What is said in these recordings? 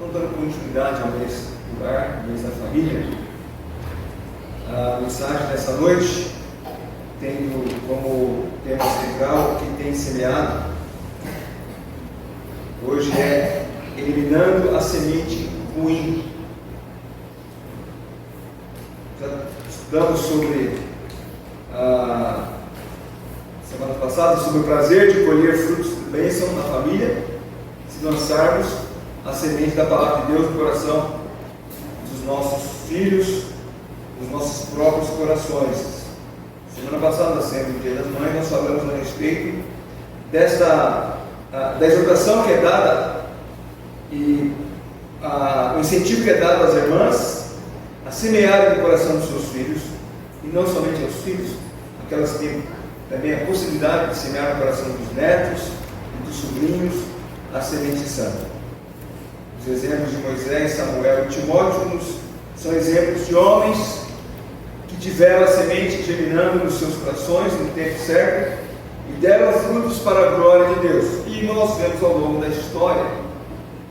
Então, dando continuidade ao mês do lar, mês da família, a mensagem dessa noite, tendo como tema central o que tem semeado, hoje é eliminando a semente ruim. Estudamos sobre a semana passada sobre o prazer de colher frutos de bênção na família, se lançarmos a semente da palavra de Deus no coração dos nossos filhos, dos nossos próprios corações. Semana passada, sendo o Dia das Mães, nós falamos a respeito da exortação que é dada e o incentivo que é dado às irmãs a semearem no coração dos seus filhos, e não somente aos filhos, aquelas que têm também a possibilidade de semear no coração dos netos e dos sobrinhos a semente santa. Os exemplos de Moisés, Samuel e Timóteo são exemplos de homens que tiveram a semente germinando nos seus corações no tempo certo e deram frutos para a glória de Deus. E nós vemos ao longo da história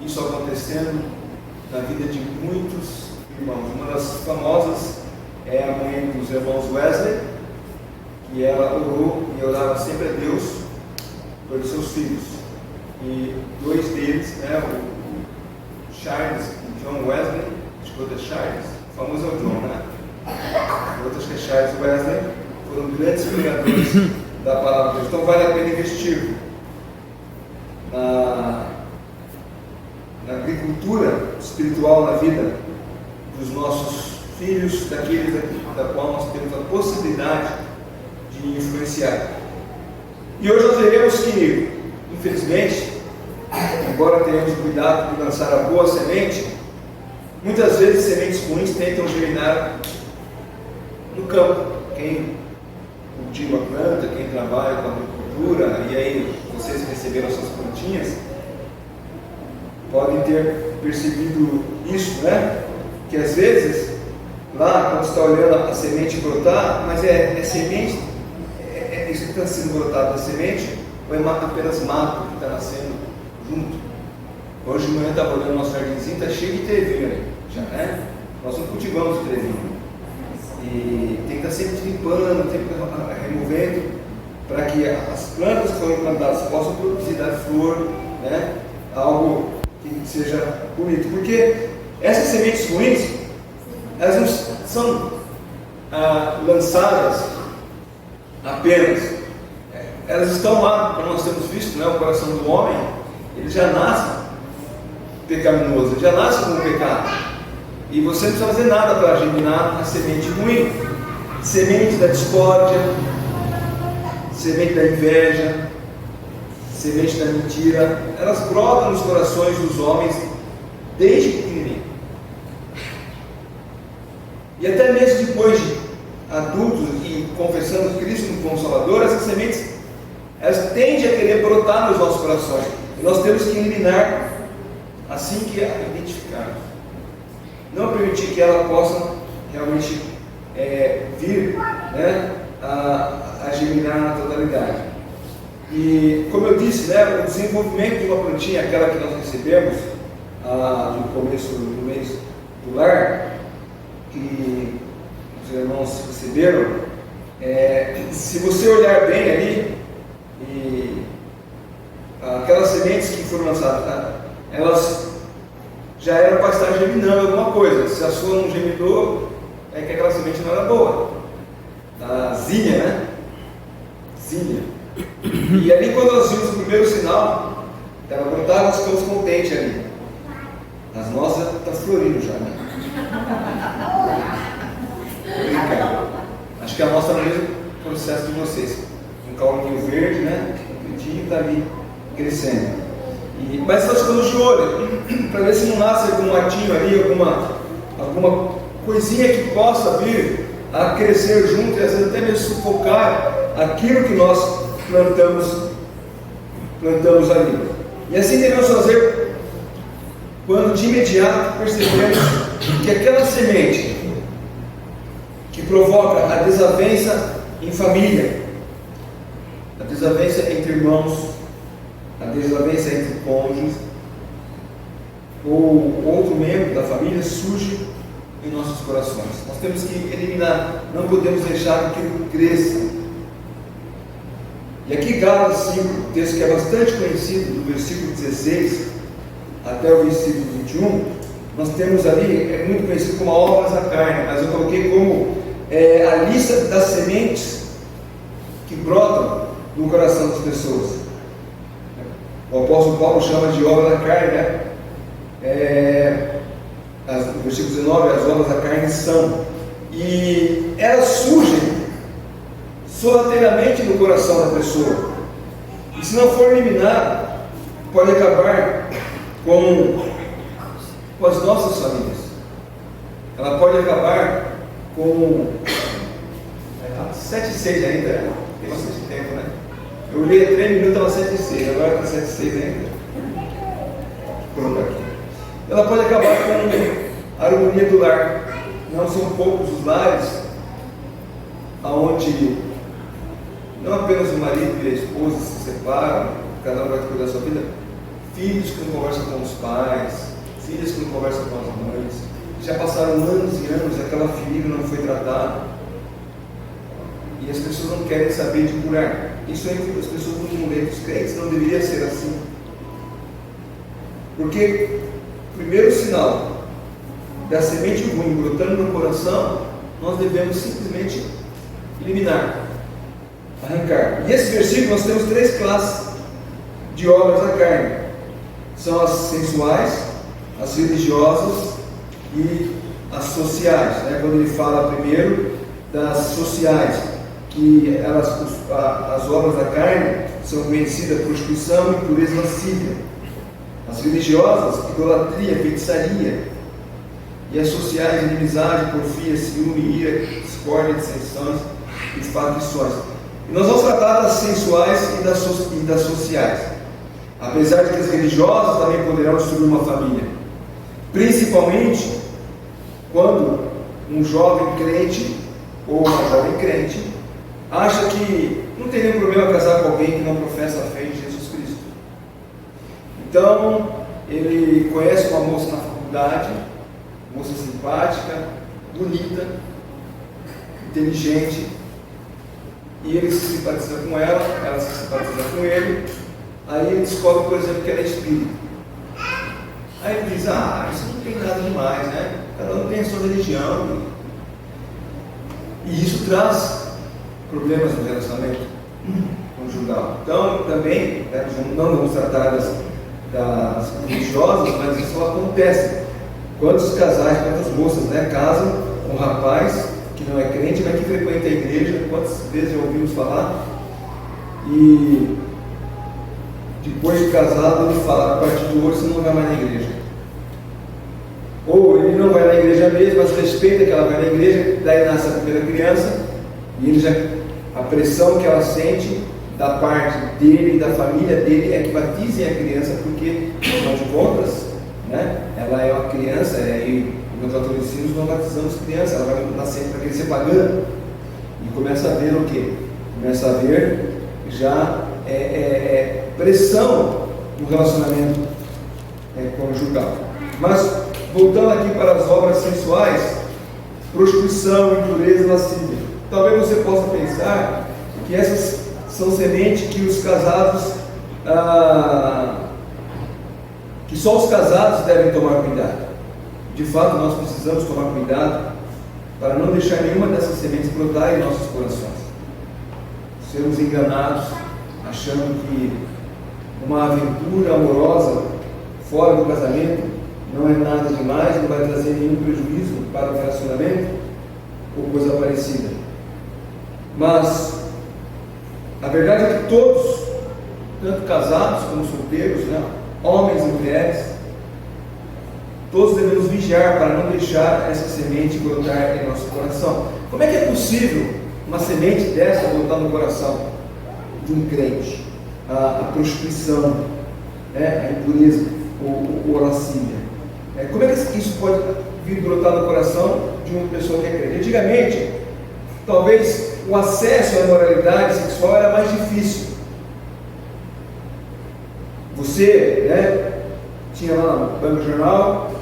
isso acontecendo na vida de muitos irmãos. Uma das famosas é a mãe dos irmãos Wesley, que ela orou e orava sempre a Deus pelos seus filhos. E dois deles, o Charles e John Wesley, acho que o outro é Charles, o famoso é o John, o outro acho que é Charles Wesley, foram grandes pregadores da palavra de Deus. Então vale a pena investir na agricultura espiritual na vida dos nossos filhos, daqueles da qual nós temos a possibilidade de influenciar. E hoje nós veremos que, infelizmente, embora tenhamos cuidado de lançar a boa semente, muitas vezes sementes ruins tentam germinar no campo. Quem cultiva a planta, quem trabalha com a agricultura, e aí vocês receberam suas plantinhas, podem ter percebido isso, que às vezes, lá quando você está olhando a semente brotar, mas é semente, isso que está sendo brotado da semente, ou é apenas mato que está nascendo junto? Hoje de manhã eu estava olhando nosso jardinzinho, está cheio de trevinho ali, já, nós não cultivamos o trevinho. E tem que estar sempre limpando, tem que estar removendo, para que as plantas que foram plantadas possam produzir, dar flor, algo que seja bonito. Porque essas sementes ruins, elas não são lançadas apenas, elas estão lá, como nós temos visto, o coração do homem, ele já nasce pecaminoso, ele já nasce com o pecado. E você não precisa fazer nada para germinar a semente ruim. Semente da discórdia, semente da inveja, semente da mentira, elas brotam nos corações dos homens desde pequenininho. E até mesmo depois de adultos e confessando Cristo como Salvador, essas sementes, elas tendem a querer brotar nos nossos corações. E nós temos que eliminar assim que a identificarmos. Não permitir que ela possa realmente vir a germinar na totalidade. E como eu disse, o desenvolvimento de uma plantinha, aquela que nós recebemos no começo do mês do lar, que os irmãos receberam, se você olhar bem ali, e aquelas sementes que foram lançadas, elas já era para estar germinando alguma coisa. Se a sua não germinou, é que aquela semente não era boa. A zinha, Zinha. E ali, quando nós vimos o primeiro sinal, ela brotar, nós ficamos contentes ali. As nossas estão florindo já, Acho que a nossa é o mesmo processo de vocês. Um caulinho verde, um pintinho está ali crescendo. Mas nós ficamos de olho para ver se não nasce algum matinho ali, alguma coisinha que possa vir a crescer junto e às vezes até mesmo sufocar aquilo que nós plantamos ali. E assim devemos fazer quando de imediato percebemos que aquela semente que provoca a desavença em família, a desavença entre irmãos, a desavença entre cônjuges, ou outro membro da família surge em nossos corações. Nós temos que eliminar, não podemos deixar que aquilo cresça. E aqui Gálatas 5, texto que é bastante conhecido, do versículo 16 até o versículo 21, nós temos ali, é muito conhecido como a obras da carne, mas eu coloquei como a lista das sementes que brotam no coração das pessoas. O apóstolo Paulo chama de obra da carne, né? No versículo 19, as obras da carne são, e elas surgem sorrateiramente no coração da pessoa, e se não for eliminado, pode acabar com as nossas famílias. Ela pode acabar com 7:06 ainda, tem bastante tempo, né? Eu li 3 minutos, estava 7:06, agora está 7:06 ainda. Pronto, aqui. Ela pode acabar com a harmonia do lar. Não são poucos os lares onde não apenas o marido e a esposa se separam, cada um vai cuidar da sua vida, filhos que não conversam com os pais, filhas que não conversam com as mães, já passaram anos e anos e aquela ferida não foi tratada, e as pessoas não querem saber de curar. Isso é entre as pessoas do mundo, entre os crentes, não deveria ser assim, porque o primeiro sinal da semente ruim brotando no coração, nós devemos simplesmente eliminar, arrancar. E esse versículo nós temos 3 classes de obras da carne: são as sensuais, as religiosas e as sociais, né? Quando ele fala primeiro das sociais, que as obras da carne são conhecidas: prostituição, impureza, lascívia. As religiosas, idolatria, feitiçaria. E as sociais, inimizade, porfia, ciúme, ira, discórdia, dissensões e facções. E nós vamos tratar das sensuais e das sociais, apesar de que as religiosas também poderão destruir uma família, principalmente quando um jovem crente ou uma jovem crente acha que não tem nenhum problema casar com alguém que não professa a fé em Jesus Cristo. Então ele conhece uma moça na faculdade, moça simpática, bonita, inteligente, e ele se simpatiza com ela se simpatiza com ele. Aí ele descobre, por exemplo, que ela é espírita. Aí ele diz: isso não tem nada demais, né? Cada um tem a sua religião. E isso traz problemas no relacionamento conjugal. Então, também, não vamos tratar das religiosas, mas isso acontece. Quantos casais, quantas moças, né, casam com um rapaz que não é crente, mas que frequenta a igreja? Quantas vezes já ouvimos falar? E depois de casado, ele fala: a partir de hoje você não vai mais na igreja. Ou ele não vai na igreja mesmo, mas respeita que ela vai na igreja, daí nasce a primeira criança, e ele a pressão que ela sente da parte dele e da família dele é que batizem a criança, porque, afinal de contas, né, ela é uma criança, e nos catolicismos não batizamos criança, ela vai nascer para crescer pagã, e começa a ver o quê? Começa a ver já pressão no relacionamento conjugal. Mas voltando aqui para as obras sensuais, prostituição, impureza, lascívia. Talvez você possa pensar que essas são sementes que os casados, que só os casados devem tomar cuidado. De fato, nós precisamos tomar cuidado para não deixar nenhuma dessas sementes brotar em nossos corações. Sermos enganados, achando que uma aventura amorosa fora do casamento não é nada demais, não vai trazer nenhum prejuízo para o relacionamento ou coisa parecida. Mas a verdade é que todos, tanto casados como solteiros, né, homens e mulheres, todos devemos vigiar para não deixar essa semente brotar em nosso coração. Como é que é possível uma semente dessa brotar no coração de um crente? A prostituição, a impureza, ou a lascívia. Como é que isso pode vir brotar no coração de uma pessoa que é crente? Antigamente, talvez o acesso à imoralidade sexual era mais difícil. Você, tinha lá no Banco Jornal,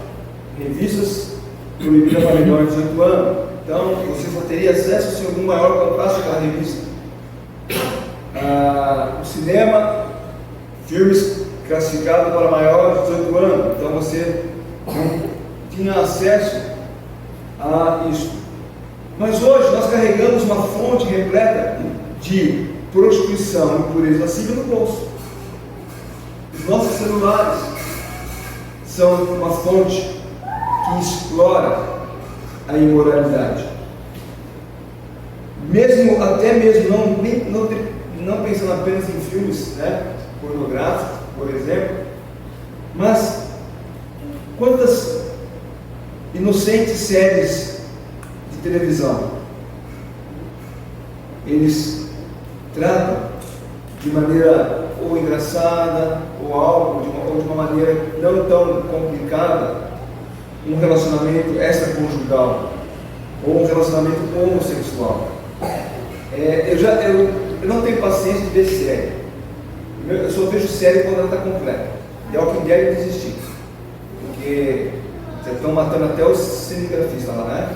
revistas proibidas para menores de 18 anos. Então, você só teria acesso se algum maior comprasse aquela revista. O cinema, filmes classificados para maiores de 18 anos. Então, você não tinha acesso a isso. Mas hoje nós carregamos uma fonte repleta de prostituição e pureza lascívia no bolso. Os nossos celulares são uma fonte que explora a imoralidade. Até mesmo não pensando apenas em filmes, né, pornográficos, por exemplo, mas quantas inocentes séries de televisão eles tratam de maneira ou engraçada ou algo de uma maneira não tão complicada um relacionamento extraconjugal ou um relacionamento homossexual. Eu não tenho paciência de ver série. Eu só vejo série quando ela está completa. E é o que deve desistir, porque já estão matando até os cinegrafistas lá, né?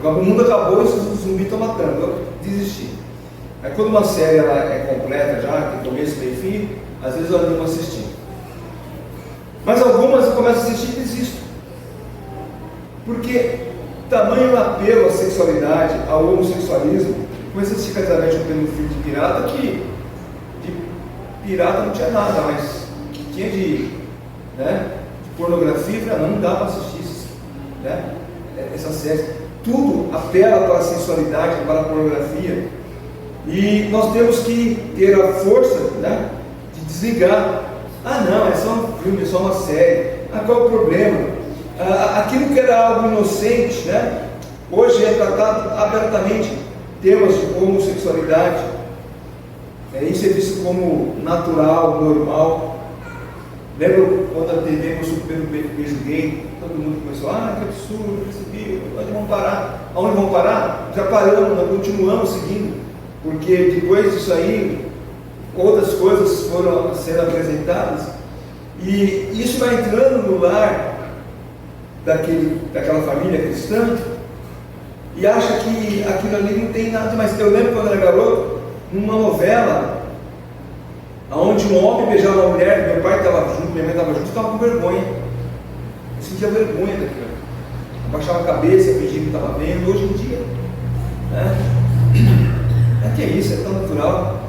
O mundo acabou e os zumbis estão matando. Eu desisti. Aí quando uma série ela é completa já, tem começo, meio e fim, às vezes eu animo a assistir. Mas algumas eu começo a assistir e desisto. Porque tamanho apelo à sexualidade, ao homossexualismo, comecei a assistir casamento pelo filme de pirata, que de pirata não tinha nada, mas que tinha de pornografia, não dá para assistir isso, né? Essa série. Tudo apela para a sensualidade, para a pornografia. E nós temos que ter a força, né, de desligar. Não, é só um filme, é só uma série. Qual é o problema? Aquilo que era algo inocente, né, hoje é tratado abertamente. Temas de homossexualidade. Isso é visto como natural, normal. Lembro quando a TV mostrou o primeiro beijo gay, todo mundo começou, que absurdo, recebi, onde vão parar? Aonde vão parar? Já paramos, nós continuamos seguindo, porque depois disso aí, outras coisas foram sendo apresentadas, e isso vai entrando no lar daquela família cristã, e acha que aquilo ali não tem nada demais. Eu lembro quando era garoto, numa novela, onde um homem beijava uma mulher, meu pai estava junto, minha mãe estava junto, estava com vergonha. Eu sentia vergonha daquilo. Abaixava a cabeça, fingia que estava vendo. Hoje em dia, que é isso, é tão natural.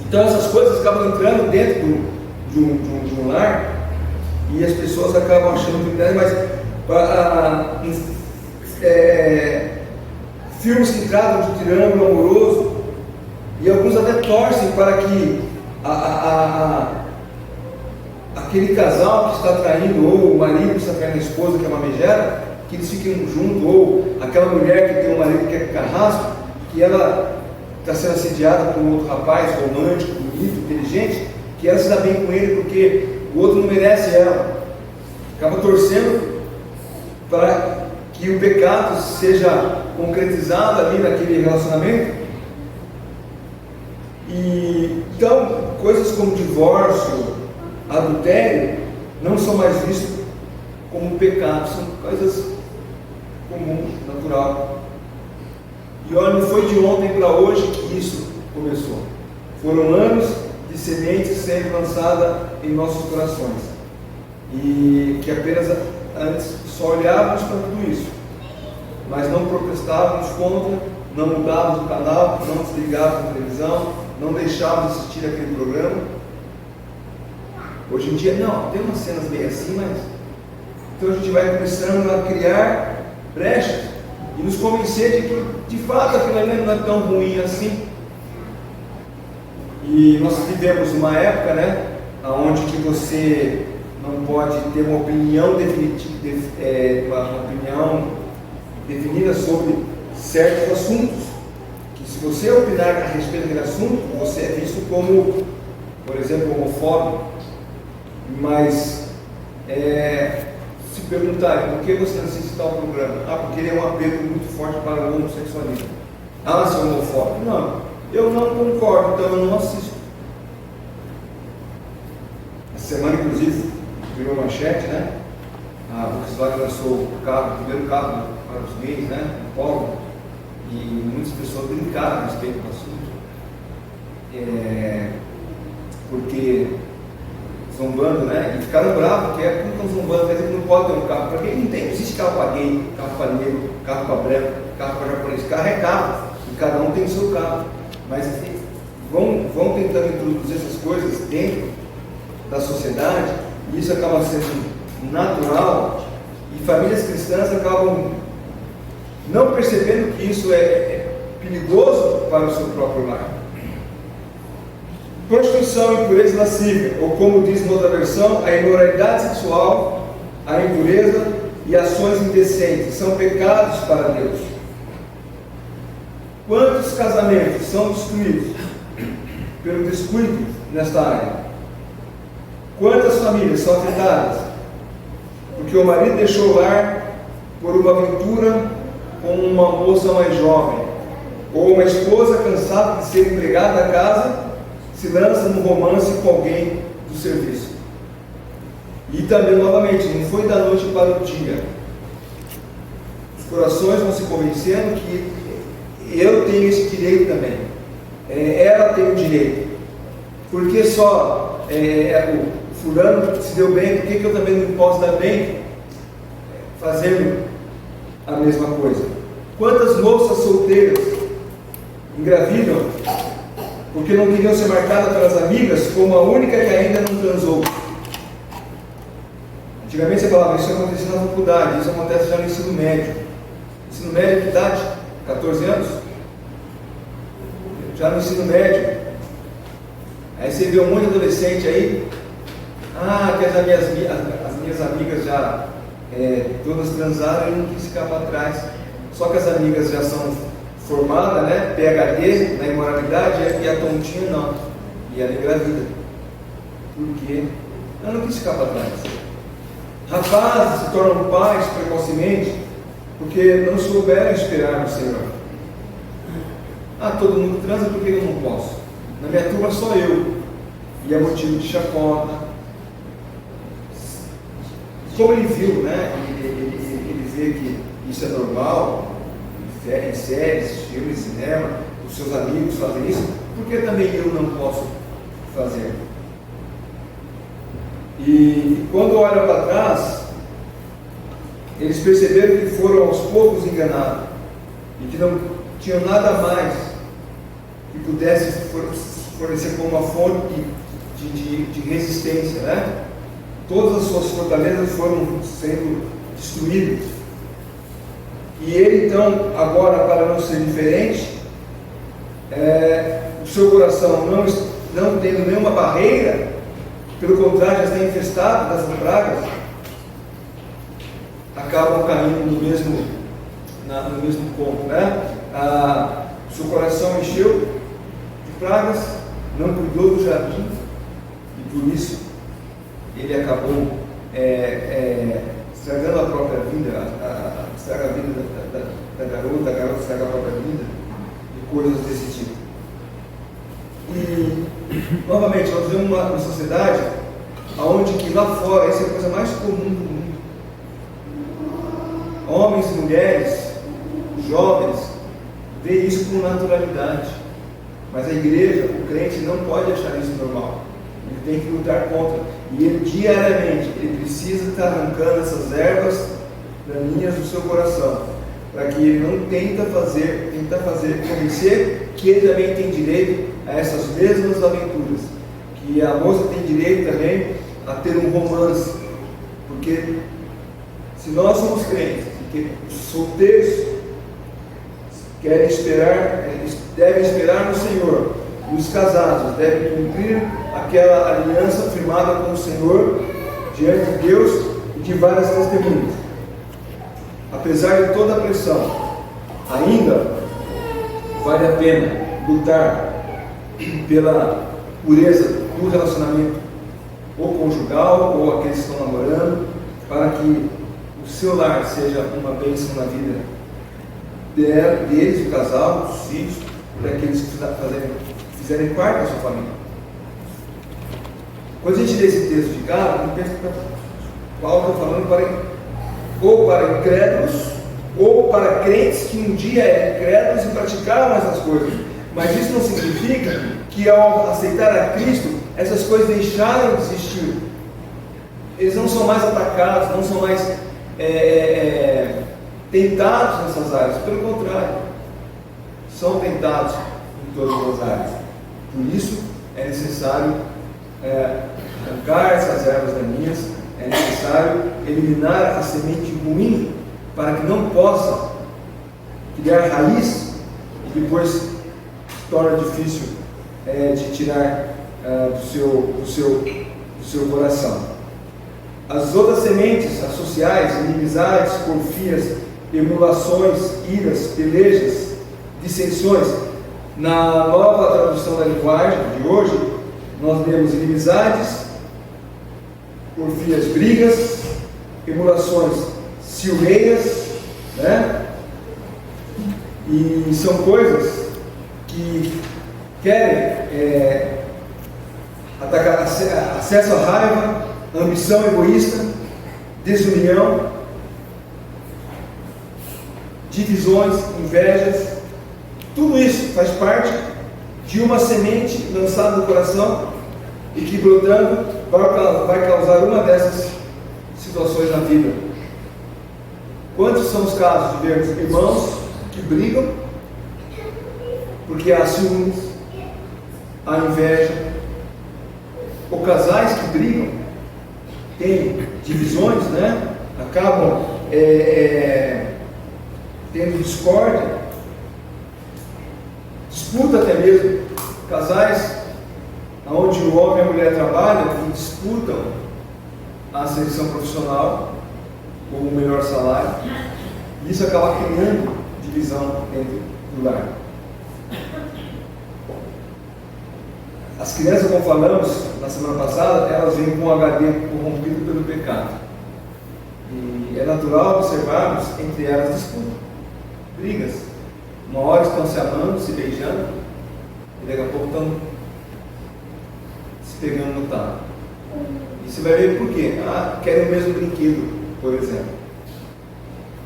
Então essas coisas acabam entrando dentro de um lar e as pessoas acabam achando que filmes que tratam de triângulo amoroso, e alguns até torcem para que aquele casal que está traindo, ou o marido que está traindo a esposa, que é uma megera, que eles fiquem juntos, ou aquela mulher que tem um marido que é carrasco, que ela está sendo assediada por um outro rapaz romântico, bonito, inteligente, que ela se dá bem com ele porque o outro não merece ela. Acaba torcendo para que o pecado seja concretizado ali naquele relacionamento. E então, coisas como divórcio, adultério, não são mais vistos como pecado, são coisas comuns, natural. E olha, não foi de ontem para hoje que isso começou. Foram anos de sementes sendo lançadas em nossos corações. E que apenas antes só olhávamos para tudo isso, mas não protestávamos contra, não mudávamos o canal, não desligávamos a televisão, não deixávamos de assistir aquele programa. Hoje em dia, não, tem umas cenas meio assim, mas então a gente vai começando a criar brechas e nos convencer de que, de fato, aquilo ali não é tão ruim assim. E nós vivemos uma época, né, onde que você não pode ter uma opinião definida sobre certos assuntos, que se você opinar a respeito daquele assunto, você é visto como, por exemplo, homofóbico. Mas se perguntarem por que você assiste tal programa, porque ele é um apelo muito forte para o homossexualismo. Se é homofóbico. Não, eu não concordo, então eu não assisto. Essa semana, inclusive, manchete, né? A Volkswagen lançou o primeiro carro para os gays, né? O Polo, e muitas pessoas brincaram a respeito do assunto, porque zombando, né? E ficaram bravos, porque como estão zombando, quer dizer que não pode ter um carro. Para quem não tem, existe carro para gay, carro para negro, carro para branco, carro para japonês, carro é carro, e cada um tem o seu carro. Mas vão tentando introduzir essas coisas dentro da sociedade, e isso acaba sendo natural, e famílias cristãs acabam não percebendo que isso é perigoso para o seu próprio lar. Prostituição e impureza lascívia, ou como diz em outra versão, a imoralidade sexual, a impureza e ações indecentes são pecados para Deus. Quantos casamentos são destruídos pelo descuido nesta área? Quantas famílias são afetadas porque o marido deixou o lar por uma aventura com uma moça mais jovem, ou uma esposa cansada de ser empregada da casa se lança num romance com alguém do serviço? E também, novamente, não foi da noite para o dia. Os corações vão se convencendo que eu tenho esse direito também, ela tem o direito. Porque só o fulano se deu bem, por que eu também não posso dar bem fazendo a mesma coisa? Quantas moças solteiras engravidam porque não queriam ser marcadas pelas amigas como a única que ainda não transou? Antigamente você falava, isso acontecia na faculdade, isso acontece já no ensino médio. Ensino médio, que idade? 14 anos? Já no ensino médio. Aí você vê um monte de adolescente aí, que as minhas amigas já todas transaram e eu não quis ficar para trás. Só que as amigas já são formadas, né? PhD na imoralidade, e a tontinha não. E ela engravida. Por quê? Eu não quis ficar para trás. Rapazes se tornam pais precocemente porque não souberam esperar no Senhor. Todo mundo transa, por que eu não posso? Na minha turma só eu. E é motivo de chacota. Como ele viu, né? Ele vê que isso é normal, em séries, filmes, cinema, os seus amigos fazem isso, por que também eu não posso fazer? E quando olham para trás, eles perceberam que foram aos poucos enganados e que não tinham nada mais que pudesse fornecer como uma fonte de resistência, né? Todas as suas fortalezas foram sendo destruídas. E ele então, agora, para não ser diferente, o seu coração não tendo nenhuma barreira, pelo contrário, já está infestado dessas pragas, acabam caindo no mesmo ponto, né? O seu coração encheu de pragas, não cuidou do jardim, e por isso ele acabou estragando a própria vida, estraga a vida da garota estraga a própria vida, e coisas desse tipo. E, novamente, nós vivemos uma sociedade onde que lá fora, essa é a coisa mais comum do mundo. Homens e mulheres, jovens, vê isso com naturalidade. Mas a igreja, o crente, não pode achar isso normal. Ele tem que lutar contra. E ele, diariamente, ele precisa estar arrancando essas ervas daninhas do seu coração, para que ele não tenta convencer que ele também tem direito a essas mesmas aventuras, que a moça tem direito também a ter um romance. Porque se nós somos crentes, que os solteiros devem esperar no Senhor, e os casados devem cumprir aquela aliança firmada com o Senhor diante de Deus e de várias testemunhas. Apesar de toda a pressão, ainda vale a pena lutar pela pureza do relacionamento ou conjugal ou aqueles que estão namorando, para que o seu lar seja uma bênção na vida deles, do casal, dos filhos, daqueles que fizerem parte da sua família. Quando a gente lê esse texto de Gálatas, Paulo está falando ou para incrédulos, ou para crentes que um dia eram incrédulos e praticavam essas coisas. Mas isso não significa que ao aceitar a Cristo, essas coisas deixaram de existir. Eles não são mais atacados, não são mais tentados nessas áreas. Pelo contrário, são tentados em todas as áreas. Por isso é necessário arrancar essas ervas daninhas, é necessário eliminar a semente ruim, para que não possa criar raiz e depois se torna difícil de tirar do seu coração. As outras sementes, as sociais, inimizades, porfias, emulações, iras, pelejas, dissensões. Na nova tradução da linguagem de hoje, nós lemos inimizades, porfias, brigas, emulações, ciumeiras, né? E são coisas que querem atacar, acesso à raiva, ambição egoísta, desunião, divisões, invejas. Tudo isso faz parte de uma semente lançada no coração e que, brotando, vai causar uma dessas situações na vida. Quantos são os casos de vermos irmãos que brigam porque há ciúmes, há inveja, ou casais que brigam, têm divisões, né? Acabam tendo discórdia, disputa até mesmo, casais onde o homem e a mulher trabalham e disputam a ascensão profissional ou o melhor salário. Isso acaba criando divisão dentro do lar. As crianças, como falamos na semana passada, elas vêm com o HD corrompido pelo pecado. E é natural observarmos entre elas disputas, brigas. Uma hora estão se amando, se beijando, e daqui a pouco estão se pegando no talo. E você vai ver por quê? Querem o mesmo brinquedo, por exemplo.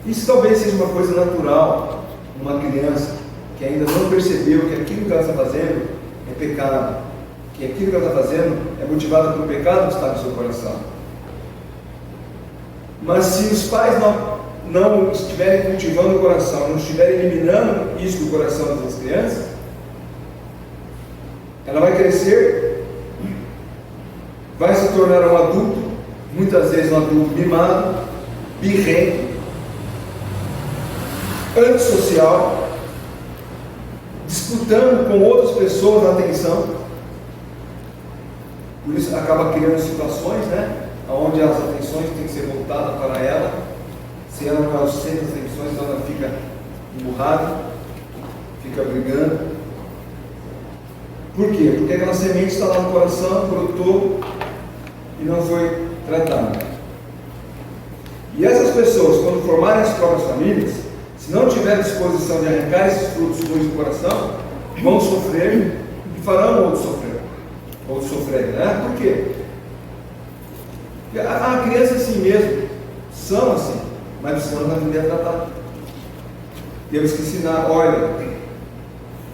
Isso talvez seja uma coisa natural numa criança que ainda não percebeu que aquilo que ela está fazendo é pecado, que aquilo que ela está fazendo é motivado pelo pecado que está no seu coração. Mas se os pais não estiverem cultivando o coração, não estiverem eliminando isso do coração das crianças, ela vai crescer, vai se tornar um adulto, muitas vezes um adulto mimado, birrento, antissocial, disputando com outras pessoas a atenção. Por isso acaba criando situações, né, onde as atenções têm que ser voltadas para ela. Se ela não é o centro das atenções, então ela fica emburrada, fica brigando. Por quê? Porque aquela semente está lá no coração, brotou e não foi tratada. E essas pessoas, quando formarem as próprias famílias, se não tiverem disposição de arrancar esses frutos ruins do coração, vão sofrer e farão outros sofrerem, né? Por quê? Porque a criança é assim mesmo, são assim, mas precisamos aprender a tratar. Temos que ensinar, olha,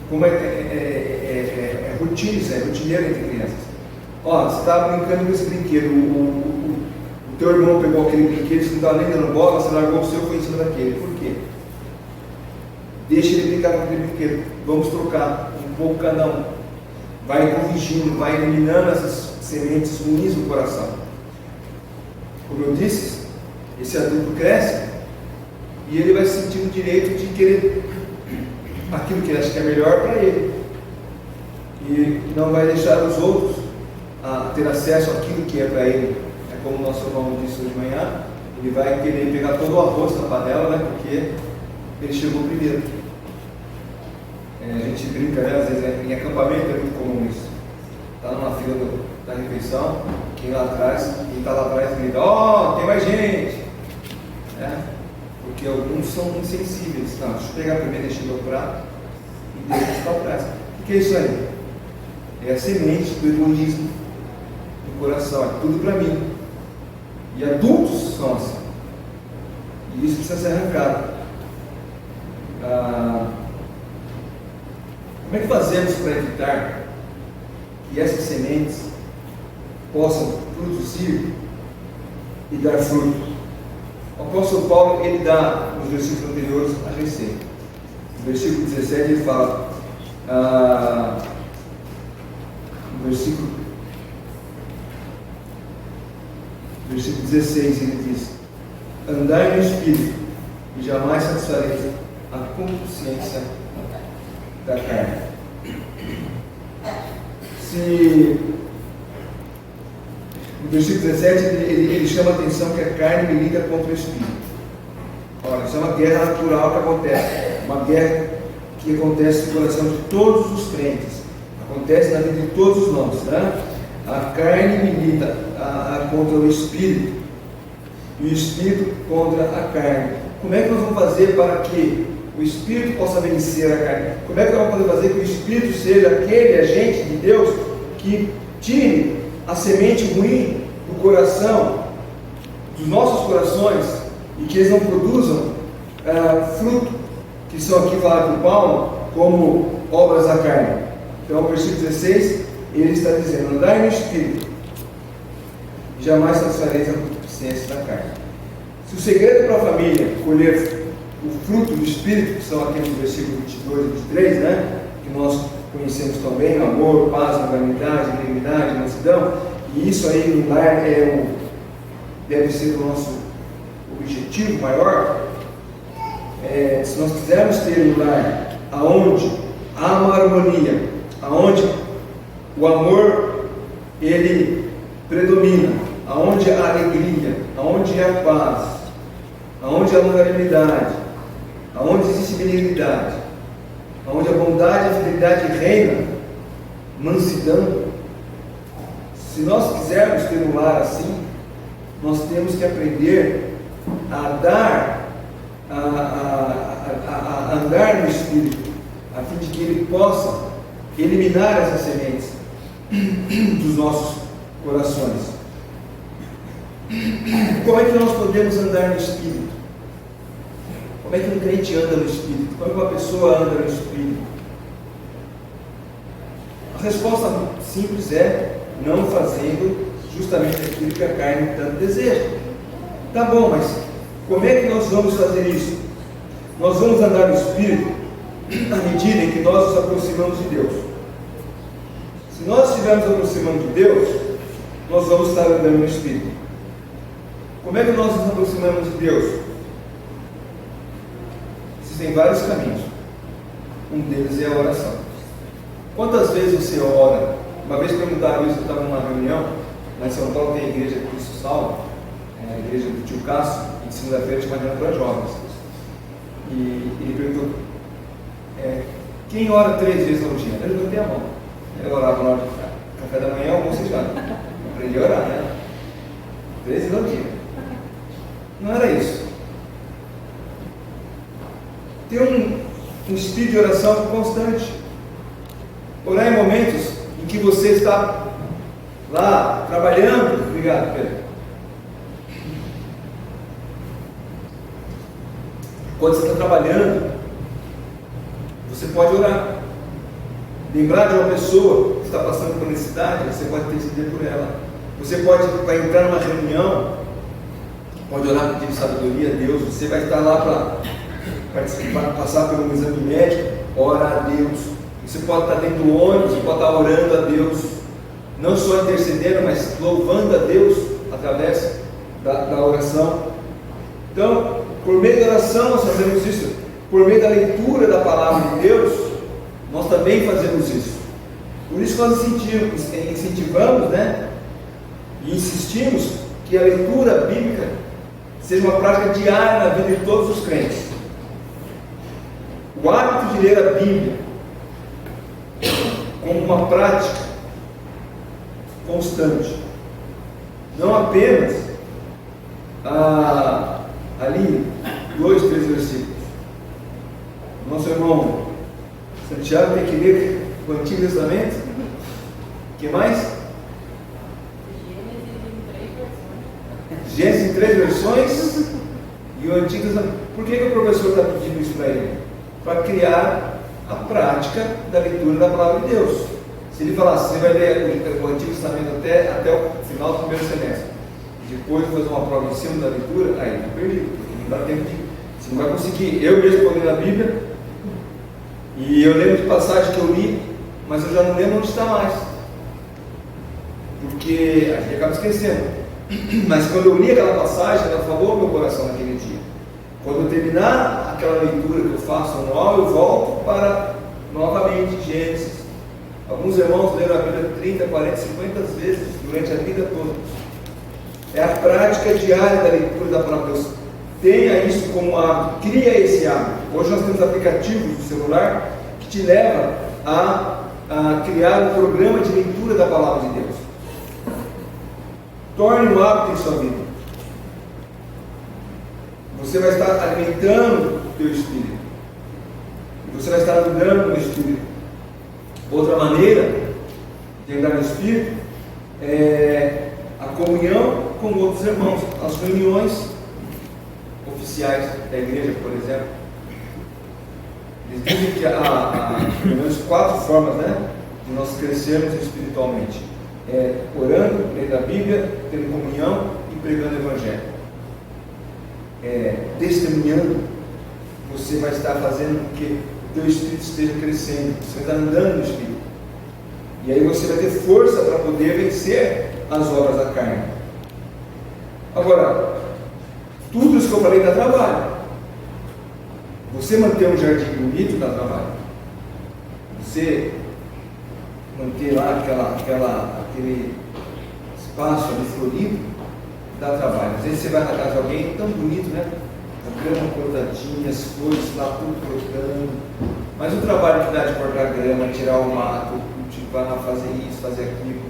como é rotineiro entre crianças. Você está brincando com esse brinquedo, o teu irmão pegou aquele brinquedo, você não estava nem dando bola, você largou o seu e foi em cima daquele. Por quê? Deixa ele brincar com aquele brinquedo, vamos trocar um pouco cada um. Vai corrigindo, vai eliminando essas sementes ruins do coração. Como eu disse, esse adulto cresce e ele vai sentir o direito de querer aquilo que ele acha que é melhor para ele. E não vai deixar os outros ter acesso àquilo que é para ele. É como o nosso irmão disse hoje de manhã, ele vai querer pegar todo o arroz na panela, né, porque ele chegou primeiro. A gente brinca, né, às vezes em acampamento é muito comum isso. Está numa fila da refeição, quem está lá atrás grita, tem mais gente! Porque alguns são insensíveis. Não, deixa eu pegar primeiro, deixa meu prato e deixa ficar atrás. O que é isso aí? É a semente do egoísmo do coração, é tudo para mim. E adultos são assim. E isso precisa ser arrancado. Como é que fazemos para evitar que essas sementes possam produzir e dar fruto? O apóstolo Paulo, ele dá, nos versículos anteriores, a receita. No versículo 17 ele fala, no versículo 16 ele diz: andai no Espírito e jamais satisfareis a concupiscência da carne. No versículo 17 ele chama a atenção que a carne milita contra o Espírito. Olha, isso é uma guerra natural que acontece, uma guerra que acontece no coração de todos os crentes, acontece na vida de todos os nós, né? A carne milita contra o Espírito e o Espírito contra a carne. Como é que nós vamos fazer para que o Espírito possa vencer a carne? Como é que nós vamos poder fazer que o Espírito seja aquele agente de Deus que tire a semente ruim do coração, dos nossos corações, e que eles não produzam fruto, que são aqui falados por Paulo como obras da carne? Então, no versículo 16, ele está dizendo: andai no Espírito, e jamais satisfareis a concupiscência da carne. Se o segredo para a família colher o fruto do Espírito, que são aqui no versículo 22 e 23, né, que nós conhecemos também, amor, paz, longanimidade, benignidade, mansidão, e isso aí no lar deve ser o nosso objetivo maior. Se nós quisermos ter um lar aonde há uma harmonia, aonde o amor ele predomina, aonde há alegria, aonde há paz, aonde há longanimidade, aonde existe benignidade, aonde a bondade e a fidelidade reina, mansidão. Se nós quisermos ter um lar assim, nós temos que aprender a andar no Espírito, a fim de que Ele possa eliminar essas sementes dos nossos corações. Como é que nós podemos andar no Espírito? Como é que um crente anda no Espírito? Como é que uma pessoa anda no Espírito? A resposta simples é: não fazendo justamente aquilo que a carne tanto deseja. Tá bom, mas como é que nós vamos fazer isso? Nós vamos andar no Espírito à medida em que nós nos aproximamos de Deus. Se nós estivermos aproximando de Deus, nós vamos estar andando no Espírito. Como é que nós nos aproximamos de Deus? Existem vários caminhos. Um deles é a oração. Quantas vezes você ora? Uma vez perguntaram isso, eu estava numa reunião, lá em São Paulo tem a igreja de Cristo Salvo, a igreja do tio Cássio, e de segunda-feira tinha uma reunião para jovens. E ele perguntou: quem ora 3 vezes ao dia? Eu levantei a mão. Eu orava na hora de café da manhã, almoço e janta. Aprendi a orar, né? 3 vezes ao dia. Não era isso. Ter um espírito de oração constante. Orar em momentos em que você está lá trabalhando. Obrigado, Pedro. Quando você está trabalhando, você pode orar. Lembrar de uma pessoa que está passando por necessidade, você pode interceder por ela. Você pode, para entrar numa reunião, pode orar pedindo sabedoria a Deus. Você vai estar lá para participar, passar por um exame médico, orar a Deus. Você pode estar dentro do ônibus, você pode estar orando a Deus, não só intercedendo, mas louvando a Deus através da oração. Então, por meio da oração nós fazemos isso. Por meio da leitura da palavra de Deus, nós também fazemos isso. Por isso nós incentivamos, né, e insistimos que a leitura bíblica seja uma prática diária na vida de todos os crentes. O hábito de ler a Bíblia como uma prática constante, não apenas ali 2, 3 versículos. Nosso irmão Santiago tem que ler o Antigo Testamento. O que mais? Gênesis 3 versões e o Antigo Testamento. Por que o professor está pedindo isso para ele? Para criar a prática da leitura da palavra de Deus. Se ele falasse, você vai ler o Antigo Testamento até o final do primeiro semestre, e depois fazer uma prova em cima da leitura, aí está perdido, porque não dá tempo você não vai conseguir. Eu mesmo estou lendo a Bíblia, e eu lembro de passagem que eu li, mas eu já não lembro onde está mais, porque a gente acaba esquecendo. Mas quando eu li aquela passagem, ela falou ao meu coração naquele dia. Quando eu terminar aquela leitura que eu faço anual, eu volto para novamente Gênesis. Alguns irmãos leram a Bíblia 30, 40, 50 vezes durante a vida toda. É a prática diária da leitura da palavra de Deus. Tenha isso como hábito, cria esse hábito. Hoje nós temos aplicativos no celular que te levam a criar um programa de leitura da palavra de Deus. Torne um hábito em sua vida. Você vai estar alimentando o teu espírito. Você vai estar andando no espírito. Outra maneira de andar no espírito é a comunhão com outros irmãos. As reuniões oficiais da igreja, por exemplo. Eles dizem que há pelo menos 4 formas, né, de nós crescermos espiritualmente. Orando, lendo a Bíblia, tendo comunhão e pregando o Evangelho. Testemunhando, você vai estar fazendo com que o teu espírito esteja crescendo, você vai estar andando no espírito, e aí você vai ter força para poder vencer as obras da carne. Agora, tudo isso que eu falei dá trabalho. Você manter um jardim bonito dá trabalho. Você manter lá aquele espaço ali florido dá trabalho. Às vezes você vai na casa de alguém tão bonito, né? A grama cortadinha, as flores lá tudo brotando. Mas o trabalho que dá de cortar a grama, tirar o mato, cultivar, fazer isso, fazer aquilo,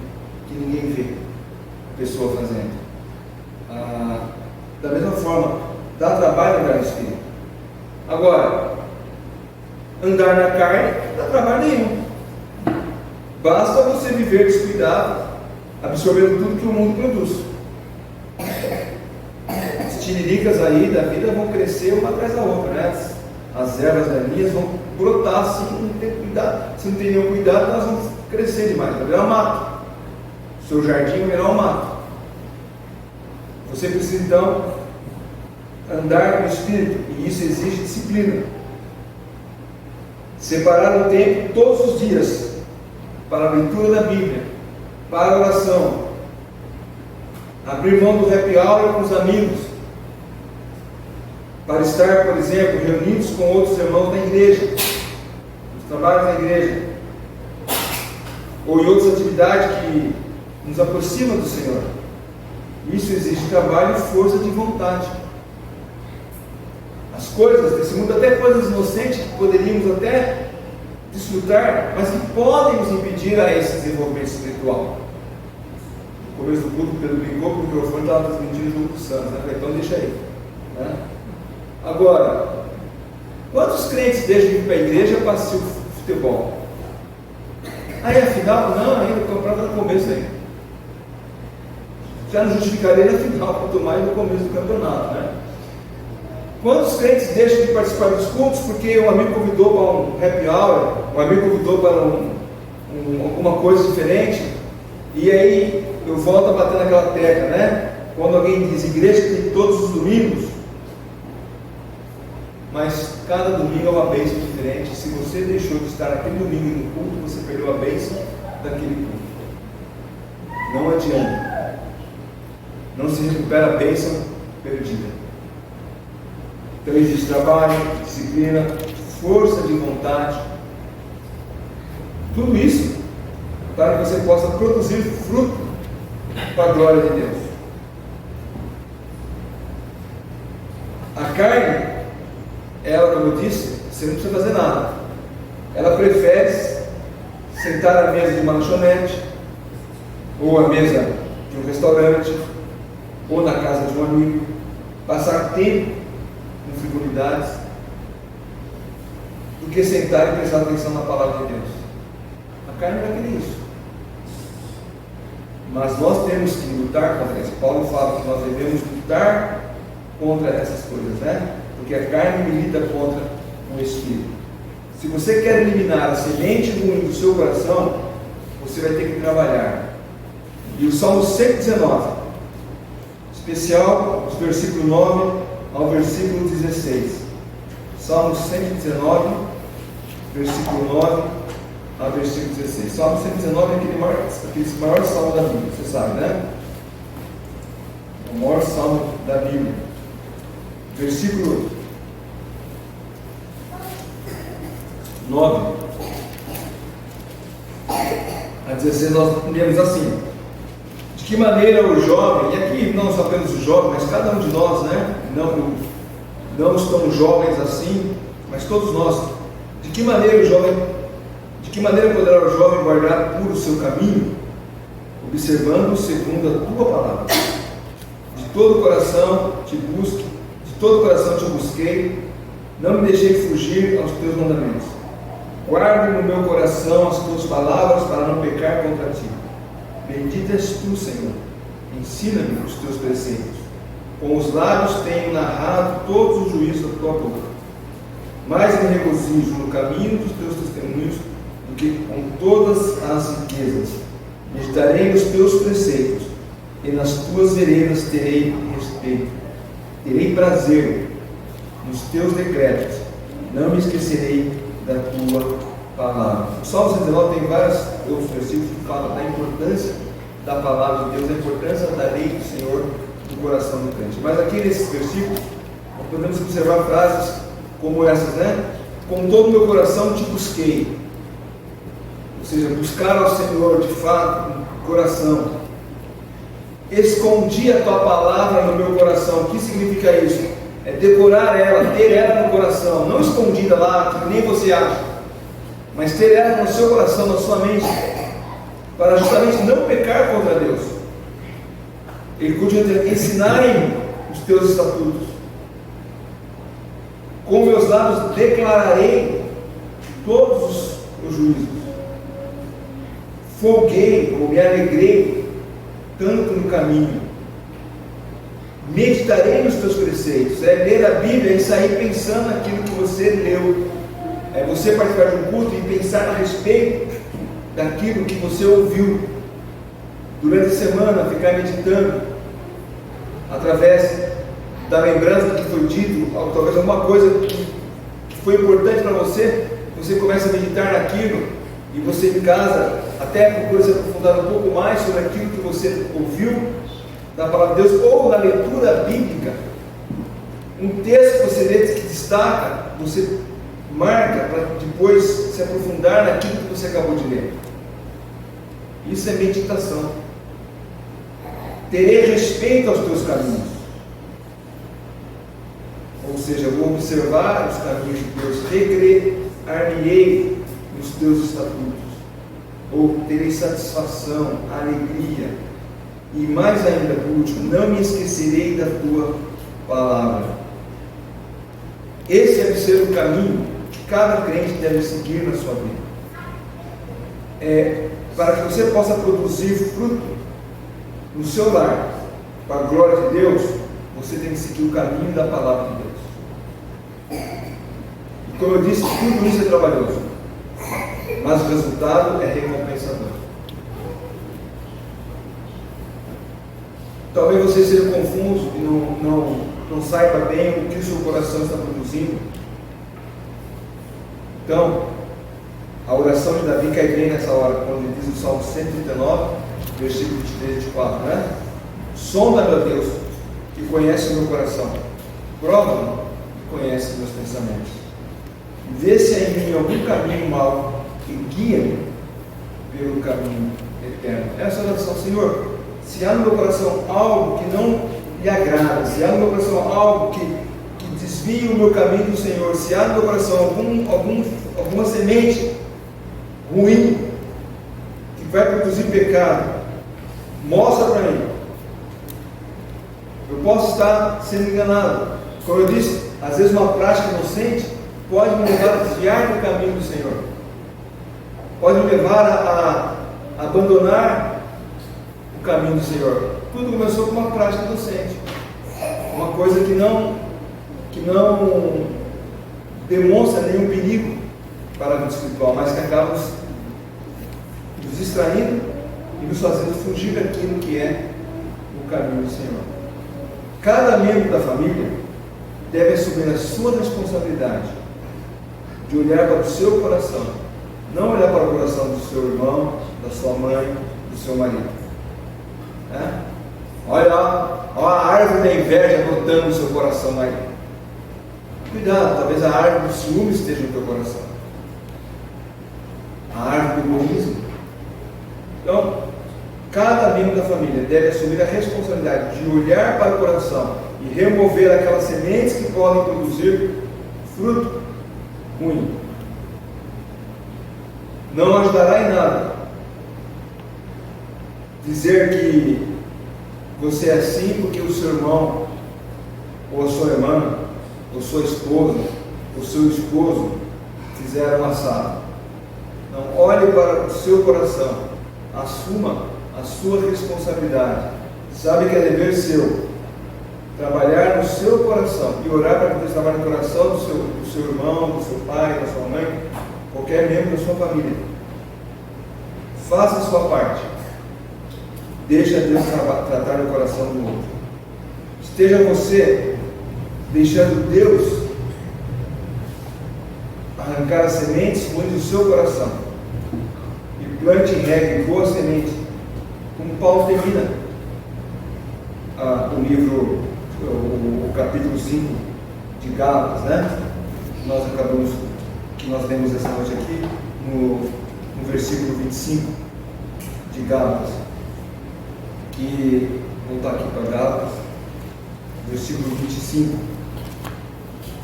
que ninguém vê a pessoa fazendo. Da mesma forma, dá trabalho andar no espírito. Agora, andar na carne não dá trabalho nenhum. Basta você viver descuidado, absorvendo tudo que o mundo produz. As tiriricas aí da vida vão crescer uma atrás da outra, né? As ervas daninhas vão brotar se não ter cuidado. Se não tem nenhum cuidado, elas vão crescer demais, vai virar um mato. O seu jardim vai virar um mato. Você precisa então andar no espírito, e isso exige disciplina. Separar um tempo todos os dias para a leitura da Bíblia, para a oração, abrir mão do happy hour com os amigos, para estar, por exemplo, reunidos com outros irmãos da igreja, nos trabalhos da igreja, ou em outras atividades que nos aproximam do Senhor. Isso exige trabalho e força de vontade. As coisas desse mundo, até coisas inocentes que poderíamos até desfrutar, mas que podem nos impedir a esse desenvolvimento espiritual. No começo do culto, Pedro brincou porque o microfone estava transmitindo o jogo dos Santos, né? Então deixa aí, né? Agora, quantos crentes deixam de ir para a igreja para assistir o futebol? Aí afinal, não, ainda comprava no começo aí. Já não justificaria na final, quanto mais no começo do campeonato, né? Quantos crentes deixam de participar dos cultos porque um amigo convidou para um happy hour, um amigo convidou para alguma coisa diferente, e aí eu volto a bater naquela tecla, né? Quando alguém diz igreja tem todos os domingos, mas cada domingo é uma bênção diferente. Se você deixou de estar aquele domingo no culto, você perdeu a bênção daquele culto. Não adianta. Não se recupera a bênção perdida. Então existe trabalho, disciplina, força de vontade. Tudo isso para que você possa produzir fruto para a glória de Deus. A carne, ela, como eu disse, você não precisa fazer nada. Ela prefere sentar à mesa de uma lanchonete, ou à mesa de um restaurante, ou na casa de um amigo, passar tempo com frivolidades, do que sentar e prestar atenção na palavra de Deus. A carne vai querer isso. Mas nós temos que lutar contra isso. Paulo fala que nós devemos lutar contra essas coisas, né? Porque a carne milita contra o Espírito. Se você quer eliminar a semente ruim do seu coração, você vai ter que trabalhar. E o Salmo 119, especial, dos versículos 9 ao versículo 16. Salmo 119, versículo 9 ao versículo 16. Salmo 119 é aquele maior salmo da Bíblia, você sabe, né? O maior salmo da Bíblia. Versículo 9 a 16 nós lemos assim: de que maneira o jovem, e aqui não só apenas o jovem, mas cada um de nós, né? Não estamos jovens assim, mas todos nós. De que maneira poderá o jovem guardar puro o seu caminho, observando segundo a tua palavra? De todo o coração te busque, de todo o coração te busquei, não me deixei fugir aos teus mandamentos. Guarde no meu coração as tuas palavras para não pecar contra ti. Bendito és tu, Senhor. Ensina-me os teus preceitos. Com os lábios tenho narrado todos os juízos da tua boca. Mais me regozijo no caminho dos teus testemunhos do que com todas as riquezas. Meditarei nos teus preceitos e nas tuas veredas terei respeito. Terei prazer nos teus decretos. Não me esquecerei da tua palavra. O Salmo 119 tem vários outros versículos que falam da importância da palavra de Deus, da importância da lei do Senhor no coração do crente. Mas aqui nesses versículos nós podemos observar frases como essas, né? Com todo o meu coração te busquei. Ou seja, buscar ao Senhor de fato no coração. Escondi a tua palavra no meu coração. O que significa isso? É decorar ela, ter ela no coração, não escondida lá, que nem você acha, mas ter ela no seu coração, na sua mente, para justamente não pecar contra Deus. Ele continua: ensinai-me os teus estatutos, com meus lábios declararei todos os juízos, folguei ou me alegrei tanto no caminho. Meditarei nos teus preceitos. É ler a Bíblia e sair pensando naquilo que você leu. É você participar de um culto e pensar a respeito daquilo que você ouviu durante a semana, ficar meditando através da lembrança do que foi dito, ou talvez alguma coisa que foi importante para você. Você começa a meditar naquilo e você em casa até procura se aprofundar um pouco mais sobre aquilo que você ouviu da palavra de Deus, ou na leitura bíblica, um texto que você lê que destaca, você marca para depois se aprofundar naquilo que você acabou de ler. Isso é meditação. Terei respeito aos teus caminhos, ou seja, vou observar os caminhos de Deus, recrear-me-ei nos teus estatutos, ou terei satisfação, alegria. E mais ainda, por último, não me esquecerei da tua palavra. Esse deve ser o caminho que cada crente deve seguir na sua vida. Para que você possa produzir fruto no seu lar, para a glória de Deus, você tem que seguir o caminho da palavra de Deus. E como eu disse, tudo isso é trabalhoso, mas o resultado é recompensador. Talvez você seja confuso e não saiba bem o que o seu coração está produzindo. Então, a oração de Davi cai bem nessa hora, quando ele diz no Salmo 139, versículo 23 e 24, né? Sonda, meu Deus, que conhece o meu coração. Prova-me e conhece meus pensamentos. Vê se há em mim algum caminho mau e guia-me pelo caminho eterno. Essa é a oração, Senhor. Se há no meu coração algo que não lhe agrada, se há no meu coração algo que desvia o meu caminho do Senhor, se há no meu coração alguma semente ruim que vai produzir pecado, mostra para mim. Eu posso estar sendo enganado. Como eu disse, às vezes uma prática inocente pode me levar a desviar do caminho do Senhor, pode me levar a abandonar o caminho do Senhor? Tudo começou com uma prática docente, uma coisa que não demonstra nenhum perigo para a vida espiritual, mas que acaba nos distraindo e nos fazendo fugir daquilo que é o caminho do Senhor. Cada membro da família deve assumir a sua responsabilidade de olhar para o seu coração, não olhar para o coração do seu irmão, da sua mãe, do seu marido. Olha lá, olha a árvore da inveja brotando no seu coração aí. Cuidado, talvez a árvore do ciúme esteja no teu coração, a árvore do egoísmo. Então, cada membro da família deve assumir a responsabilidade de olhar para o coração e remover aquelas sementes que podem produzir fruto ruim. Não ajudará em nada dizer que você é assim porque o seu irmão, ou a sua irmã, ou sua esposa, ou seu esposo fizeram assado. Não, olhe para o seu coração, assuma a sua responsabilidade. Sabe que é dever seu trabalhar no seu coração e orar para que Deus trabalhe no coração do seu irmão, do seu pai, da sua mãe, qualquer membro da sua família. Faça a sua parte. Deixa Deus tratar no coração do outro. Esteja você deixando Deus arrancar as sementes ruins do seu coração e plante e regue boa semente, como Paulo termina o livro, o capítulo 5 de Gálatas, né? Que nós lemos essa noite aqui, no versículo 25 de Gálatas, que, vou voltar aqui para Gálatas, versículo 25: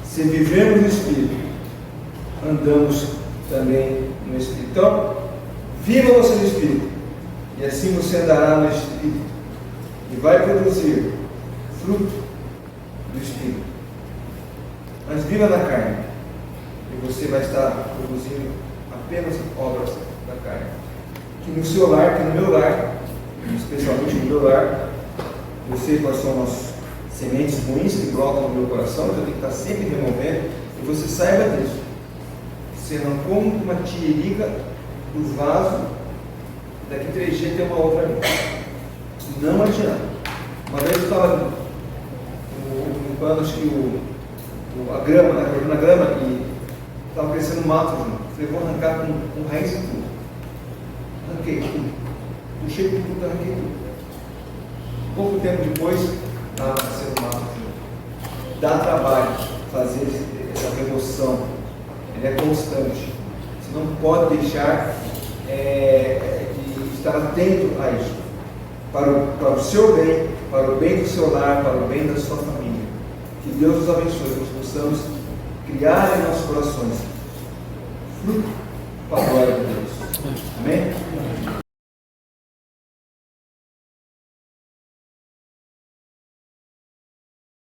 se vivemos no Espírito, andamos também no Espírito. Então, viva você no Espírito, e assim você andará no Espírito, e vai produzir fruto do Espírito. Mas viva na carne, e você vai estar produzindo apenas obras da carne. Que no seu lar, que no meu lar, especialmente no meu lar, eu sei quais são as sementes ruins que brotam no meu coração, eu tenho que estar sempre removendo, e você saiba disso. Você não come uma tiririca do vaso, daqui 3 dias tem uma outra ali. Não adianta. Uma vez eu estava limpando, acho que a grama, né, cortando a grama, e estava crescendo mato junto. Falei, vou arrancar com raiz e tudo. Arranquei tudo. Puxei tudo, arranquei tudo. Pouco tempo depois, estava crescendo mato junto. Dá trabalho fazer essa remoção. Ele é constante. Você não pode deixar de estar atento a isso. Para o seu bem, para o bem do seu lar, para o bem da sua família. Que Deus nos abençoe, que nós possamos criar em nossos corações fruto para a glória de Deus. Amém?